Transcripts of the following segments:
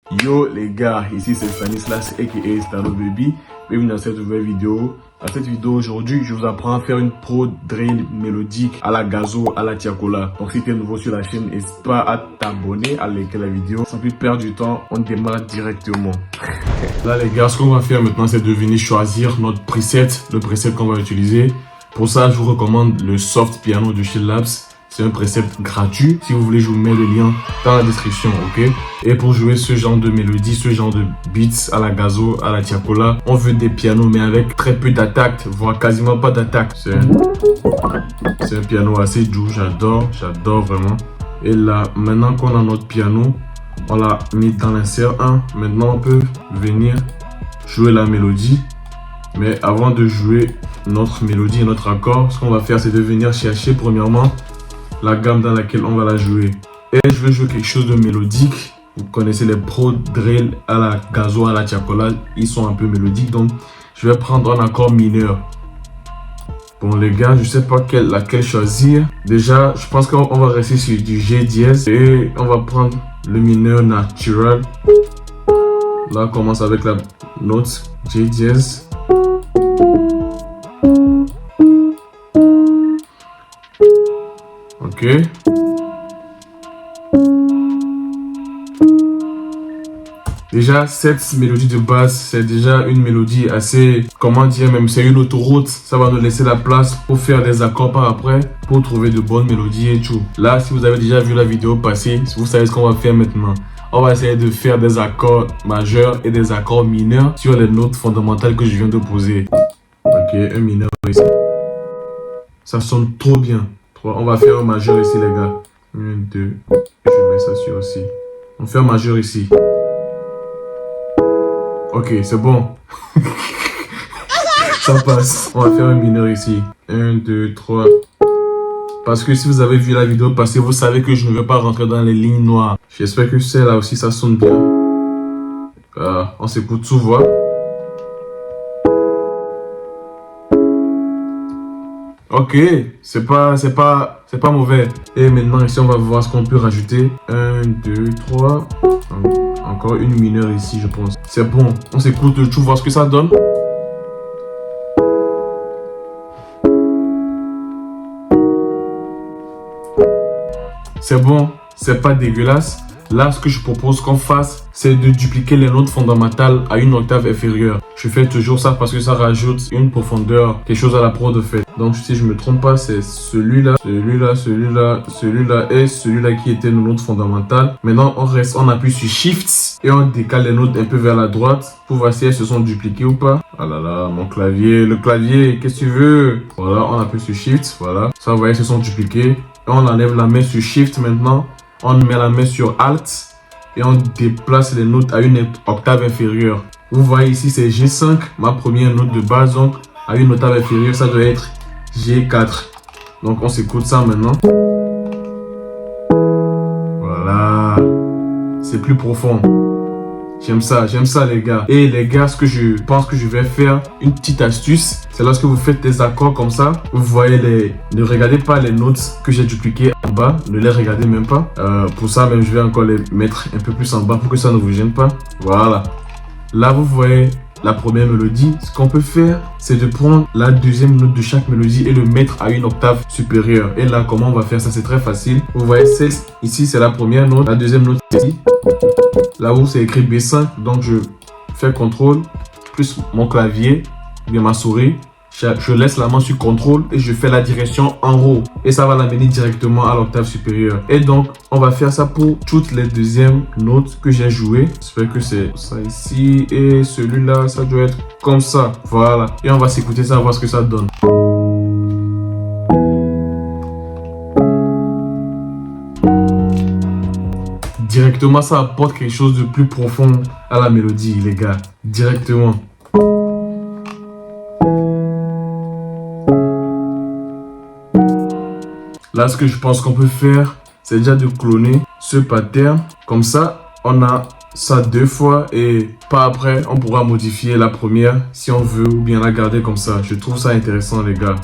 Yo les gars, ici c'est Stanislas aka Stano Baby. Bienvenue dans cette nouvelle vidéo. Dans cette vidéo aujourd'hui, je vous apprends à faire une pro drill mélodique à la Gazo, à la Tiakola. Donc si tu es nouveau sur la chaîne, n'hésite pas à t'abonner, à liker la vidéo. Sans plus perdre du temps, on démarre directement. Là les gars, ce qu'on va faire maintenant, c'est de venir choisir notre preset, le preset qu'on va utiliser. Pour ça, je vous recommande le Soft Piano de chez Labs. C'est un preset gratuit. Si vous voulez, je vous mets le lien dans la description, ok? Et pour jouer ce genre de mélodie, ce genre de beats à la Gazo, à la Tiakola, on veut des pianos mais avec très peu d'attaque, voire quasiment pas d'attaque. C'est un piano assez doux, j'adore vraiment. Et là, maintenant qu'on a notre piano, on l'a mis dans l'insert 1. Maintenant, on peut venir jouer la mélodie. Mais avant de jouer notre mélodie et notre accord, ce qu'on va faire, c'est de venir chercher premièrement la gamme dans laquelle on va la jouer. Et je veux jouer quelque chose de mélodique. Vous connaissez les pro drill à la Gazo, à la Tiakola, ils sont un peu mélodiques, donc je vais prendre un accord mineur. Bon les gars, je sais pas laquelle choisir. Déjà, je pense qu'on va rester sur du G dièse et on va prendre le mineur natural. Là, on commence avec la note G dièse. Ok. Déjà, cette mélodie de base, c'est déjà une mélodie assez, comment dire, même c'est une autoroute. Ça va nous laisser la place pour faire des accords par après, pour trouver de bonnes mélodies et tout. Là, si vous avez déjà vu la vidéo passée, vous savez ce qu'on va faire maintenant. On va essayer de faire des accords majeurs et des accords mineurs sur les notes fondamentales que je viens de poser. Ok, un mineur ici. Ça sonne trop bien. On va faire un majeur ici, les gars. 1, 2. Je mets ça sur aussi. On fait un majeur ici. Ok, c'est bon. Ça passe. On va faire un mineur ici. 1, 2, 3. Parce que si vous avez vu la vidéo passée, vous savez que je ne vais pas rentrer dans les lignes noires. J'espère que celle-là aussi, ça sonne bien. On s'écoute sous voix. Ok, c'est pas mauvais. Et maintenant ici on va voir ce qu'on peut rajouter. 1, 2, 3. Encore une mineure ici je pense. C'est bon, on s'écoute tout, voir ce que ça donne. C'est bon, c'est pas dégueulasse. Là, ce que je propose qu'on fasse, c'est de dupliquer les notes fondamentales à une octave inférieure. Je fais toujours ça parce que ça rajoute une profondeur, quelque chose à la pro de fait. Donc, si je me trompe pas, c'est celui-là, celui-là, celui-là, celui-là et celui-là qui était nos notes fondamentales. Maintenant, on appuie sur Shift et on décale les notes un peu vers la droite pour voir si elles se sont dupliquées ou pas. Ah là là, mon clavier, le clavier, qu'est-ce que tu veux? Voilà, on appuie sur Shift, voilà. Ça, vous voyez, elles se sont dupliquées. Et on enlève la main sur Shift maintenant. On met la main sur Alt et on déplace les notes à une octave inférieure. Vous voyez ici, c'est G5, ma première note de base. Donc, à une octave inférieure, ça doit être G4. Donc, on s'écoute ça maintenant. Voilà. C'est plus profond. J'aime ça les gars. Et les gars, ce que je pense que je vais faire, une petite astuce, c'est lorsque vous faites des accords comme ça, vous voyez ne regardez pas les notes que j'ai dupliquées en bas, ne les regardez même pas. Pour ça même, je vais encore les mettre un peu plus en bas pour que ça ne vous gêne pas. Voilà. Là, vous voyez la première mélodie. Ce qu'on peut faire, c'est de prendre la deuxième note de chaque mélodie et le mettre à une octave supérieure. Et là, comment on va faire ça? C'est très facile. Vous voyez, ici, c'est la première note. La deuxième note, c'est ici. Là où c'est écrit B5, donc je fais CTRL plus mon clavier, bien ma souris. Je laisse la main sur CTRL et je fais la direction en haut. Et ça va l'amener directement à l'octave supérieure. Et donc, on va faire ça pour toutes les deuxièmes notes que j'ai jouées. J'espère que c'est ça ici. Et celui-là, ça doit être comme ça. Voilà. Et on va s'écouter ça, voir ce que ça donne. Directement, ça apporte quelque chose de plus profond à la mélodie, les gars. Directement. Là, ce que je pense qu'on peut faire, c'est déjà de cloner ce pattern. Comme ça, on a ça 2 fois et pas après, on pourra modifier la première si on veut ou bien la garder comme ça. Je trouve ça intéressant, les gars.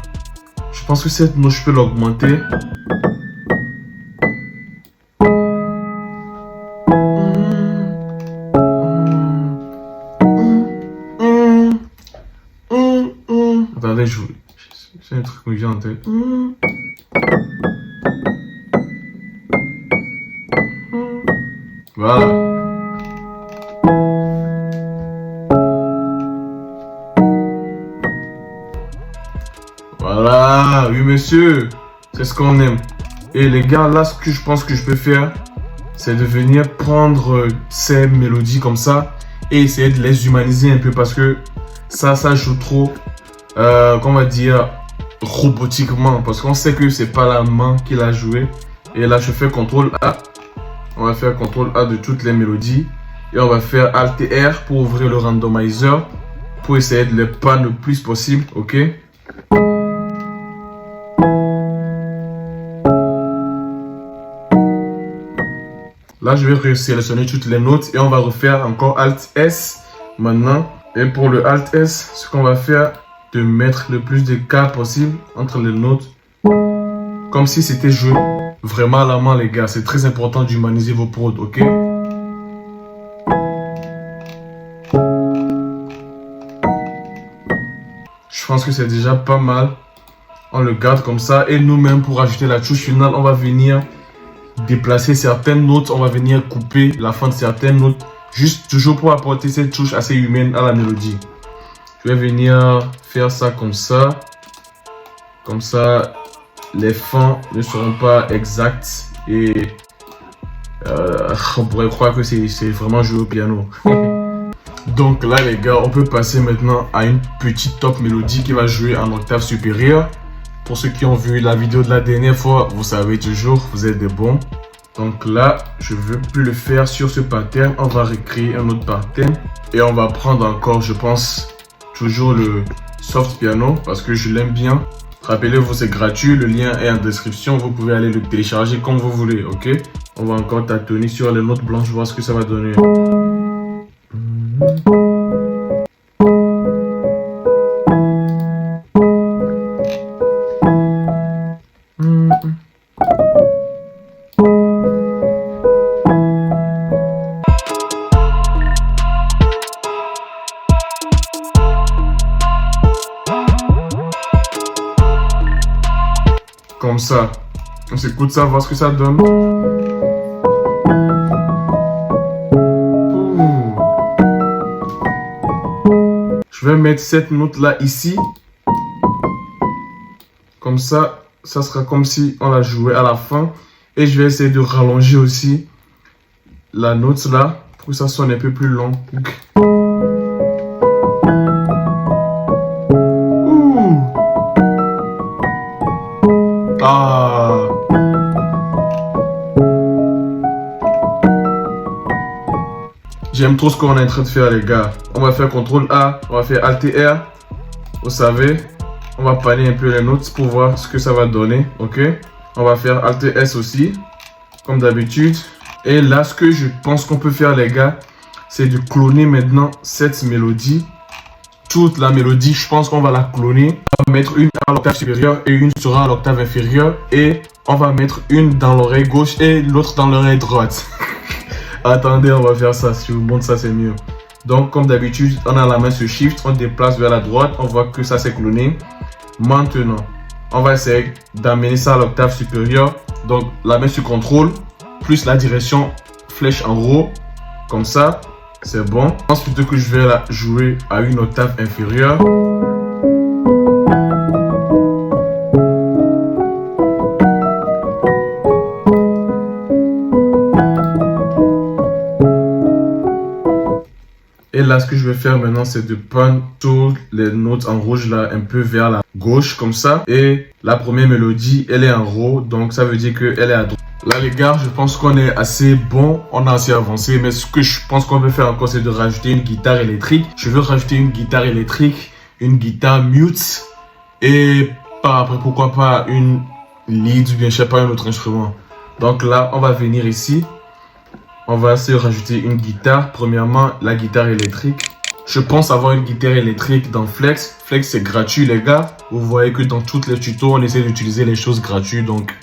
Je pense que cette note, je peux l'augmenter. Attendez, c'est un truc qui me vient en tête. Voilà. Voilà, oui monsieur, c'est ce qu'on aime. Et les gars, là, ce que je pense que je peux faire, c'est de venir prendre ces mélodies comme ça et essayer de les humaniser un peu parce que ça joue trop, qu'on va dire, robotiquement. Parce qu'on sait que c'est pas la main qui l'a joué. Et là, je fais CTRL A. On va faire CTRL A de toutes les mélodies. Et on va faire Alt R pour ouvrir le randomizer. Pour essayer de les pan le plus possible, ok? Là, je vais sélectionner toutes les notes et on va refaire encore Alt S maintenant. Et pour le Alt S, ce qu'on va faire, de mettre le plus de K possible entre les notes. Comme si c'était joué vraiment à la main, les gars. C'est très important d'humaniser vos prods, ok? Je pense que c'est déjà pas mal. On le garde comme ça. Et nous-mêmes, pour ajouter la touche finale, on va venir déplacer certaines notes. On va venir couper la fin de certaines notes. Juste toujours pour apporter cette touche assez humaine à la mélodie. Je vais venir faire ça comme ça. Comme ça, les fins ne seront pas exactes. Et on pourrait croire que c'est vraiment joué au piano. Donc là les gars, on peut passer maintenant à une petite top mélodie qui va jouer en octave supérieure. Pour ceux qui ont vu la vidéo de la dernière fois, vous savez toujours, vous êtes des bons. Donc là, je ne veux plus le faire sur ce pattern. On va recréer un autre pattern. Et on va prendre encore, je pense, toujours le soft piano parce que je l'aime bien. Rappelez-vous, c'est gratuit, le lien est en description. Vous pouvez aller le télécharger comme vous voulez, ok? On va encore tâtonner sur les notes blanches, voir ce que ça va donner. Comme ça. On s'écoute ça, voir ce que ça donne. Je vais mettre cette note là ici. Comme ça, ça sera comme si on l'a joué à la fin. Et je vais essayer de rallonger aussi la note là pour que ça sonne un peu plus long. Ah. J'aime trop ce qu'on est en train de faire les gars. On va faire CTRL A, on va faire Alt R. Vous savez, on va panner un peu les notes pour voir ce que ça va donner, ok? On va faire Alt S aussi, comme d'habitude. Et là, ce que je pense qu'on peut faire les gars, c'est de cloner maintenant cette mélodie. Toute la mélodie, je pense qu'on va la cloner. On va mettre une à l'octave supérieure et une sera à l'octave inférieure. Et on va mettre une dans l'oreille gauche et l'autre dans l'oreille droite. Attendez, on va faire ça. Si je vous montre ça, c'est mieux. Donc, comme d'habitude, on a la main sur Shift. On déplace vers la droite. On voit que ça s'est cloné. Maintenant, on va essayer d'amener ça à l'octave supérieure. Donc, la main sur CTRL plus la direction flèche en haut. Comme ça. C'est bon. Je pense plutôt que je vais la jouer à une octave inférieure. Et là, ce que je vais faire maintenant, c'est de prendre toutes les notes en rouge là, un peu vers la gauche, comme ça. Et la première mélodie, elle est en haut, donc ça veut dire qu'elle est à droite. Là, les gars, je pense qu'on est assez bon, on a assez avancé. Mais ce que je pense qu'on peut faire encore, c'est de rajouter une guitare électrique. Je veux rajouter une guitare électrique, une guitare mute. Et par après, pourquoi pas une lead ou bien, je sais pas, un autre instrument. Donc là, on va venir ici. On va essayer de rajouter une guitare. Premièrement, la guitare électrique. Je pense avoir une guitare électrique dans Flex. Flex, c'est gratuit, les gars. Vous voyez que dans tous les tutos, on essaie d'utiliser les choses gratuites. Donc,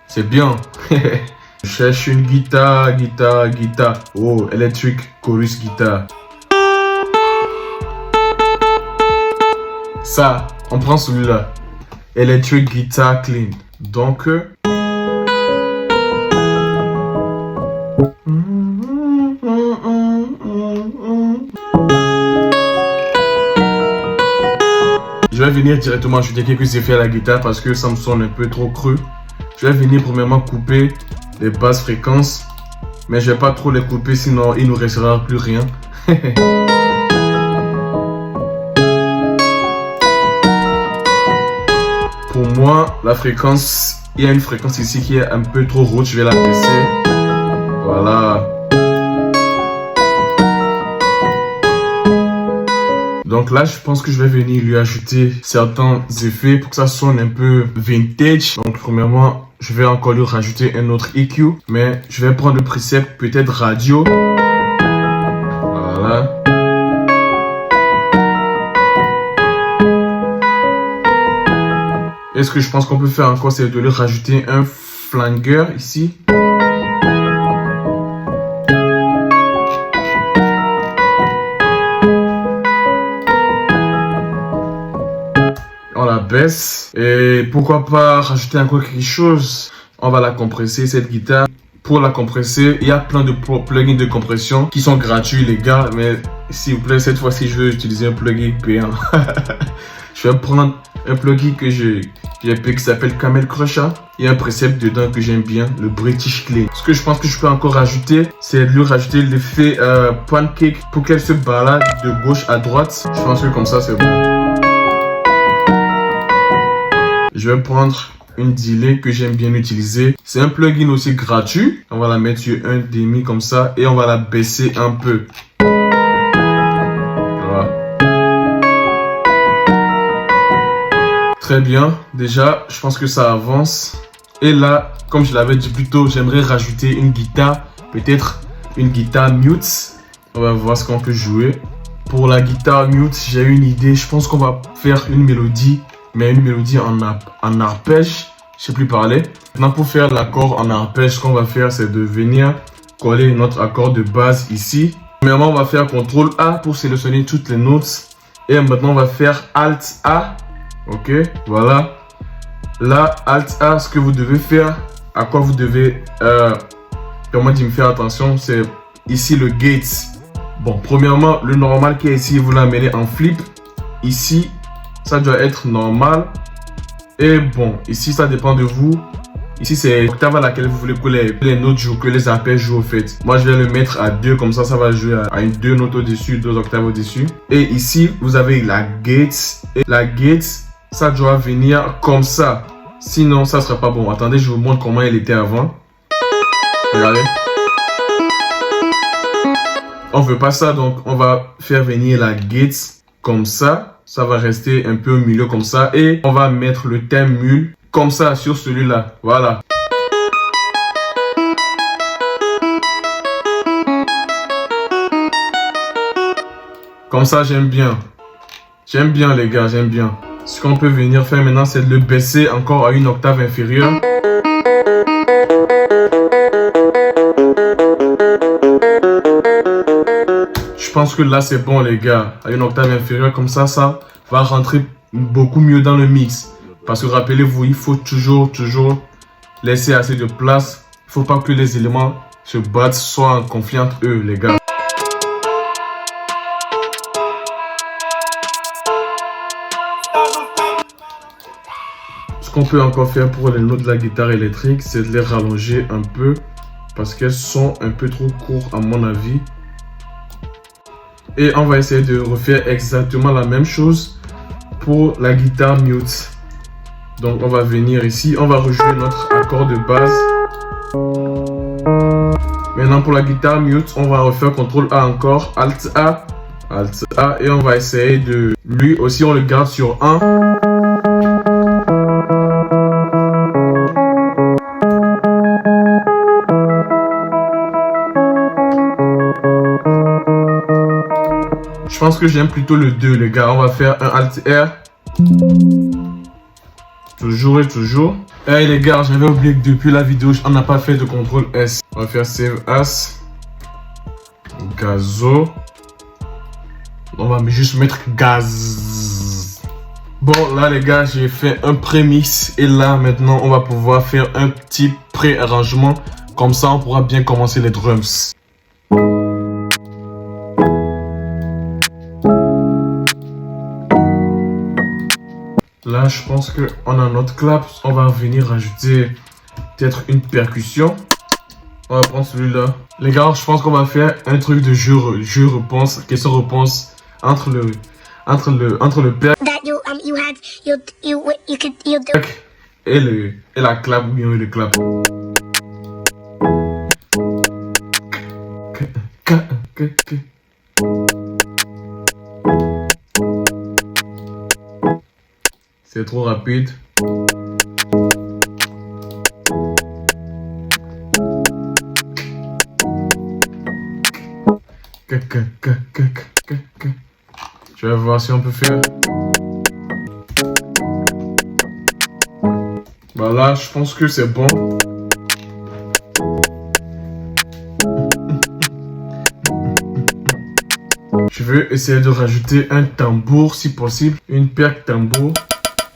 c'est bien. Je cherche une guitare. Oh, Electric Chorus Guitar. Ça, On prend celui-là. Electric Guitar Clean. Donc... je vais venir directement ajouter quelques effets à la guitare parce que ça me sonne un peu trop creux. Je vais venir premièrement couper les basses fréquences. Mais je vais pas trop les couper sinon il nous restera plus rien. Pour moi, la fréquence, il y a une fréquence ici qui est un peu trop haute. Je vais la baisser. Voilà. Donc là, je pense que je vais venir lui ajouter certains effets pour que ça sonne un peu vintage. Donc premièrement, je vais encore lui rajouter un autre EQ. Mais je vais prendre le preset peut-être radio. Voilà. Et ce que je pense qu'on peut faire encore, c'est de lui rajouter un flanger ici. On la baisse. Et pourquoi pas rajouter encore quelque chose. On va la compresser, cette guitare. Pour la compresser, il y a plein de plugins de compression qui sont gratuits, les gars. Mais s'il vous plaît, cette fois-ci, je vais utiliser un plugin payant. Je vais prendre un plugin que j'ai payé qui s'appelle Camel Crusher. Il y a un précepte dedans que j'aime bien, le British Clean. Ce que je pense que je peux encore rajouter, c'est de lui rajouter l'effet pancake pour qu'elle se balade de gauche à droite. Je pense que comme ça, c'est bon. Je vais prendre une delay que j'aime bien utiliser. C'est un plugin aussi gratuit. On va la mettre sur un demi comme ça et on va la baisser un peu. Voilà. Très bien. Déjà, je pense que ça avance. Et là, comme je l'avais dit plus tôt, j'aimerais rajouter une guitare. Peut-être une guitare mute. On va voir ce qu'on peut jouer. Pour la guitare mute, j'ai une idée. Je pense qu'on va faire une mélodie. Mais une mélodie en arpège, je sais plus parler. Maintenant, pour faire l'accord en arpège, ce qu'on va faire, c'est de venir coller notre accord de base ici. Premièrement, on va faire CTRL A pour sélectionner toutes les notes. Et maintenant, on va faire ALT A. Ok, voilà. Là, ALT A, ce que vous devez faire, à quoi vous devez, comment dire, me faire attention, c'est ici le gate. Bon, premièrement, le normal qui est ici, vous l'amenez en flip. Ici, ça doit être normal. Et bon, ici, ça dépend de vous. Ici, c'est l'octave à laquelle vous voulez que les notes jouent, que les arpèges jouent au fait. Moi, je vais le mettre à 2, comme ça va jouer à une 2 notes au-dessus, 2 octaves au-dessus. Et ici, vous avez la gate. Et la gate, ça doit venir comme ça. Sinon, ça ne sera pas bon. Attendez, je vous montre comment elle était avant. Regardez. On ne veut pas ça, donc on va faire venir la gate comme ça. Ça va rester un peu au milieu comme ça. Et on va mettre le thème mule comme ça sur celui-là. Voilà. Comme ça, j'aime bien. J'aime bien, les gars, j'aime bien. Ce qu'on peut venir faire maintenant, c'est de le baisser encore à une octave inférieure. Je pense que là c'est bon les gars, à une octave inférieure comme ça, ça va rentrer beaucoup mieux dans le mix. Parce que rappelez-vous, il faut toujours laisser assez de place. Il ne faut pas que les éléments se battent, soient en conflit entre eux les gars. Ce qu'on peut encore faire pour les notes de la guitare électrique, c'est de les rallonger un peu. Parce qu'elles sont un peu trop courtes à mon avis. Et on va essayer de refaire exactement la même chose pour la guitare mute. Donc on va venir ici, on va rejouer notre accord de base. Maintenant pour la guitare mute, on va refaire CTRL A encore, ALT A, ALT A. Et on va essayer de... Lui aussi on le garde sur 1. Je pense que j'aime plutôt le 2 les gars. On va faire un Alt R. Toujours et toujours. Hey les gars, j'avais oublié que depuis la vidéo, on n'a pas fait de CTRL S. On va faire Save As. Gazo. On va juste mettre gaz. Bon, là les gars, j'ai fait un pré-mix et là maintenant on va pouvoir faire un petit pré-arrangement. Comme ça, on pourra bien commencer les drums. Là, je pense qu'on a notre clap. On va venir rajouter peut-être une percussion. On va prendre celui-là. Les gars, je pense qu'on va faire un truc de je repense, question-réponse entre le perc et la clap, ou bien le clap. C'est trop rapide. Je vais voir si on peut faire. Voilà, je pense que c'est bon. Je veux essayer de rajouter un tambour si possible, une perque tambour.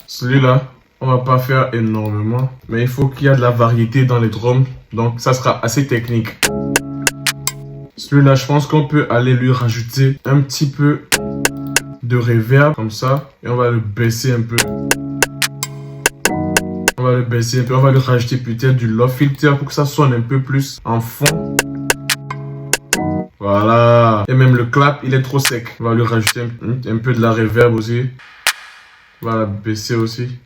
Celui-là, on va pas faire énormément, mais il faut qu'il y ait de la variété dans les drums, donc ça sera assez technique. Celui-là, je pense qu'on peut aller lui rajouter un petit peu de reverb comme ça, et on va le baisser un peu. On va le baisser un peu, on va lui rajouter peut-être du low filter pour que ça sonne un peu plus en fond. Voilà. Et même le clap, il est trop sec. On va lui rajouter un peu de la reverb aussi. On va la baisser aussi.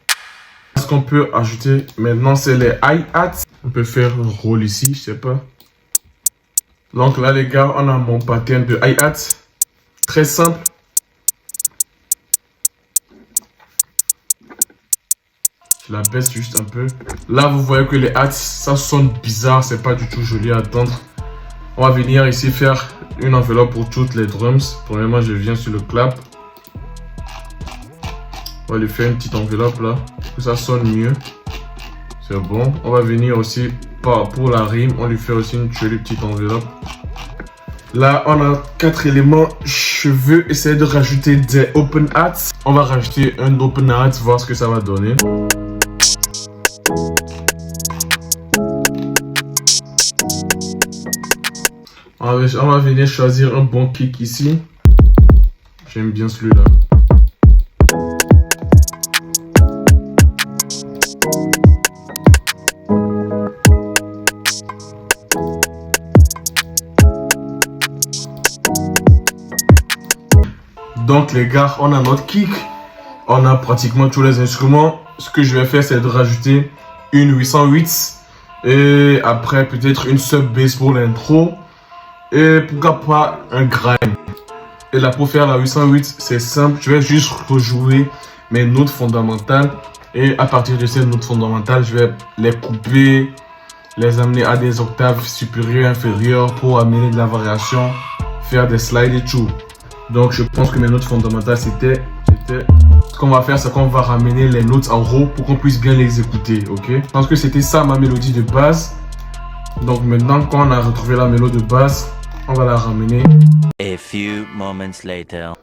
Ce qu'on peut ajouter maintenant, c'est les hi-hats. On peut faire un roll ici, je sais pas. Donc là, les gars, on a mon pattern de hi-hats. Très simple. Je la baisse juste un peu. Là, vous voyez que les hats, ça sonne bizarre. C'est pas du tout joli à entendre. On va venir ici faire une enveloppe pour toutes les drums. Premièrement, je viens sur le clap. On va lui faire une petite enveloppe là, pour que ça sonne mieux. C'est bon. On va venir aussi pour la rime. On lui fait aussi une jolie petite enveloppe. Là, on a 4 éléments. Je veux essayer de rajouter des open hats. On va rajouter un open hat, voir ce que ça va donner. On va venir choisir un bon kick ici. J'aime bien celui-là. Donc les gars, on a notre kick. On a pratiquement tous les instruments. Ce que je vais faire, c'est de rajouter une 808. Et après, peut-être une sub bass pour l'intro. Et pourquoi pas un grime. Et là, pour faire la 808, c'est simple. Je vais juste rejouer mes notes fondamentales. Et à partir de ces notes fondamentales, je vais les couper, les amener à des octaves supérieures, inférieures pour amener de la variation, faire des slides et tout. Donc, je pense que mes notes fondamentales, c'était... Ce qu'on va faire, c'est qu'on va ramener les notes en haut pour qu'on puisse bien les écouter, ok? Je pense que c'était ça ma mélodie de base. Donc maintenant, quand on a retrouvé la mélodie de base, on va la ramener. A few moments later.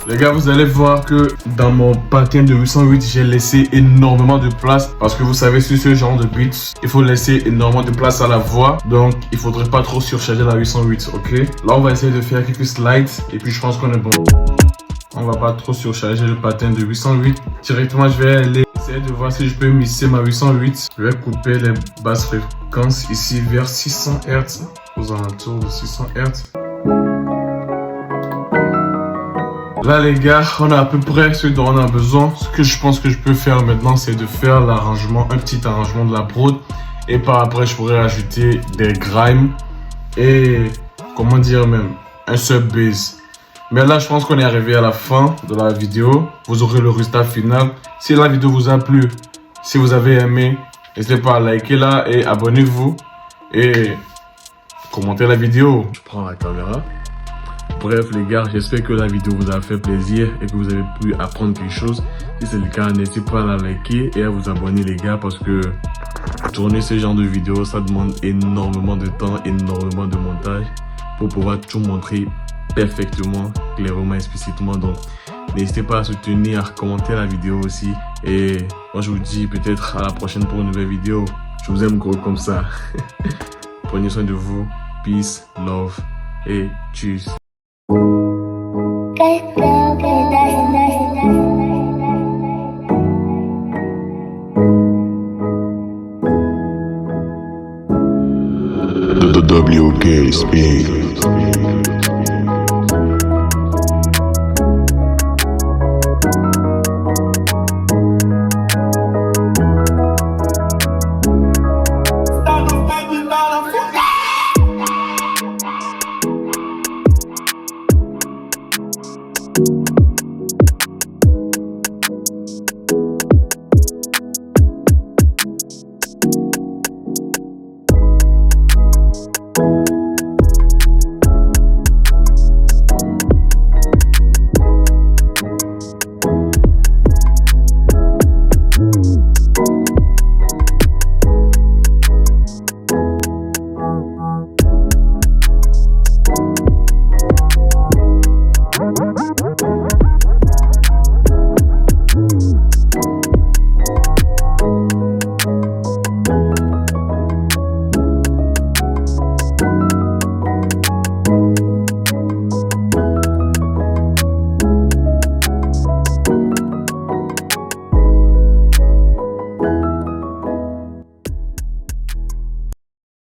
Les gars, vous allez voir que dans mon pattern de 808, j'ai laissé énormément de place parce que vous savez, sur ce genre de beats, il faut laisser énormément de place à la voix. Donc, il faudrait pas trop surcharger la 808, ok? Là, on va essayer de faire quelques slides et puis je pense qu'on est bon. On va pas trop surcharger le pattern de 808. Directement, je vais aller essayer de voir si je peux mixer ma 808. Je vais couper les basses fréquences ici vers 600 Hz, aux alentours de 600 Hz. Là les gars, on a à peu près ce dont on a besoin. Ce que je pense que je peux faire maintenant, c'est de faire l'arrangement, un petit arrangement de la prod. Et par après, je pourrais ajouter des grimes et, comment dire même, un sub bass. Mais là, je pense qu'on est arrivé à la fin de la vidéo. Vous aurez le résultat final. Si la vidéo vous a plu, si vous avez aimé, n'hésitez pas à liker là et abonnez-vous. Et commentez la vidéo. Je prends la caméra. Bref les gars, j'espère que la vidéo vous a fait plaisir et que vous avez pu apprendre quelque chose. Si c'est le cas, n'hésitez pas à la liker et à vous abonner les gars, parce que tourner ce genre de vidéo, ça demande énormément de temps, énormément de montage pour pouvoir tout montrer perfectement, clairement, explicitement. Donc n'hésitez pas à soutenir, à commenter la vidéo aussi. Et moi je vous dis peut-être à la prochaine pour une nouvelle vidéo. Je vous aime gros comme ça. Prenez soin de vous. Peace, love et tchuss. The WK speak.